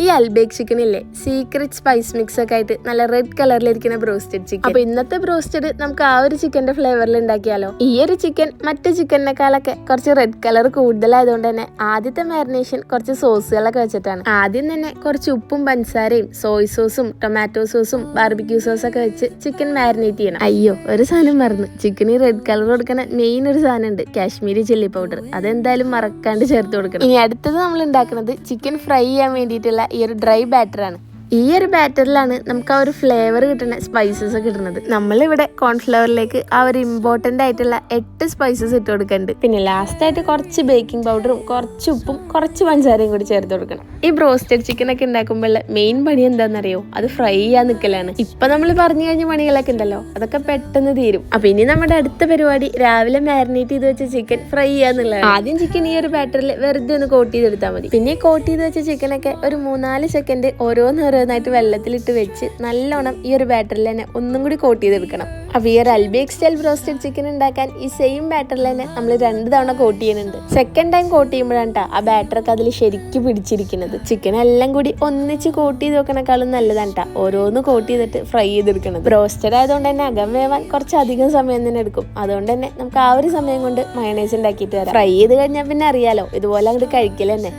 ഈ Al Baik chicken ഇല്ലേ, secret spice mix ഒക്കെ ആയിട്ട് നല്ല റെഡ് കളറിലിരിക്കുന്ന ബ്രോസ്റ്റഡ് ചിക്കൻ. അപ്പൊ ഇന്നത്തെ ബ്രോസ്റ്റഡ് നമുക്ക് ആ ഒരു ചിക്കന്റെ ഫ്ലേവറിൽ ഉണ്ടാക്കിയാലോ. ഈ ഒരു ചിക്കൻ മറ്റു ചിക്കനേക്കാളൊക്കെ കുറച്ച് റെഡ് കളർ കൂടുതലായതുകൊണ്ട് തന്നെ ആദ്യത്തെ മാരിനേഷൻ കുറച്ച് സോസുകളൊക്കെ വെച്ചിട്ടാണ്. ആദ്യം തന്നെ കുറച്ച് ഉപ്പും പഞ്ചസാരയും സോയ് സോസും ടൊമാറ്റോ സോസും ബാർബിക്യൂ സോസും ഒക്കെ വെച്ച് ചിക്കൻ മാരിനേറ്റ് ചെയ്യണം. അയ്യോ, ഒരു സാധനം മറന്നു. ചിക്കന് റെഡ് കളർ കൊടുക്കുന്ന മെയിൻ ഒരു സാധനം ഉണ്ട്, കാശ്മീരി ചില്ലി പൗഡർ. അതെന്തായാലും മറക്കാണ്ട് ചേർത്ത് കൊടുക്കണം. ഇനി അടുത്തത് നമ്മൾ ഉണ്ടാക്കുന്നത് ചിക്കൻ ഫ്രൈ ചെയ്യാൻ വേണ്ടിയിട്ടുള്ള ഈ ഒരു ഡ്രൈ ബാറ്ററാണ്. ഈ ഒരു ബാറ്ററിലാണ് നമുക്ക് ആ ഒരു ഫ്ലേവർ കിട്ടുന്ന സ്പൈസസ് ഒക്കെ ഇടുന്നത്. നമ്മളിവിടെ കോൺഫ്ലവറിലേക്ക് ആ ഒരു ഇമ്പോർട്ടൻ്റ് ആയിട്ടുള്ള 8 സ്പൈസസ് ഇട്ട് കൊടുക്കുന്നുണ്ട്. പിന്നെ ലാസ്റ്റ് ആയിട്ട് കുറച്ച് ബേക്കിംഗ് പൗഡറും കുറച്ച് ഉപ്പും കുറച്ച് പഞ്ചസാരയും കൂടി ചേർത്ത് കൊടുക്കണം. ഈ ബ്രോസ്റ്റഡ് ചിക്കൻ ഒക്കെ ഉണ്ടാക്കുമ്പോൾ മെയിൻ പണി എന്താണെന്നറിയോ, അത് ഫ്രൈ ചെയ്യാൻ നിൽക്കലാണ്. ഇപ്പൊ നമ്മൾ പറഞ്ഞു കഴിഞ്ഞ പണികളൊക്കെ ഉണ്ടല്ലോ, അതൊക്കെ പെട്ടെന്ന് തീരും. അപ്പൊ ഇനി നമ്മുടെ അടുത്ത പരിപാടി രാവിലെ മാരിനേറ്റ് ചെയ്ത് വെച്ച ചിക്കൻ ഫ്രൈ ചെയ്യാന്നുള്ളതാണ്. ആദ്യം ചിക്കൻ ഈ ഒരു ബാറ്ററിൽ വെറുതെ ഒന്ന് കോട്ട് ചെയ്തെടുത്താൽ മതി. പിന്നെ കോട്ട് ചെയ്ത് വെച്ച ചിക്കനൊക്കെ ഒരു 3-4 സെക്കൻഡ് ഓരോന്നായിട്ട് വെള്ളത്തിലിട്ട് വെച്ച് നല്ലോണം ഈ ഒരു ബാറ്ററിൽ തന്നെ ഒന്നും കൂടി കോട്ട് ചെയ്തെടുക്കണം. അപ്പോൾ ഈ ഒരു അൽബേക്ക് സ്റ്റൈൽ ബ്രോസ്റ്റഡ് ചിക്കൻ ഉണ്ടാക്കാൻ ഈ സെയിം ബാറ്ററിൽ തന്നെ നമ്മൾ 2 തവണ കോട്ട് ചെയ്യുന്നുണ്ട്. സെക്കൻഡ് ടൈം കോട്ട് ചെയ്യുമ്പോഴാണ് ആ ബാറ്ററൊക്കെ അതിൽ ശരിക്കും പിടിച്ചിരിക്കുന്നത്. ചിക്കൻ എല്ലാം കൂടി ഒന്നിച്ച് കോട്ട് ചെയ്ത് വെക്കണേക്കാളും നല്ലതാണ് ഓരോന്ന് കോട്ട് ചെയ്തിട്ട് ഫ്രൈ ചെയ്തെടുക്കണം. ബ്രോസ്റ്റഡ് ആയതുകൊണ്ട് തന്നെ അകം വേവാൻ കുറച്ചധികം സമയം തന്നെ എടുക്കും. അതുകൊണ്ട് തന്നെ നമുക്ക് ആ ഒരു സമയം കൊണ്ട് മയണൈസ് ഉണ്ടാക്കിയിട്ട് വരാം. ഫ്രൈ ചെയ്ത് കഴിഞ്ഞാൽ പിന്നെ അറിയാലോ, ഇതുപോലെ അങ്ങോട്ട് കഴിക്കൽ തന്നെ.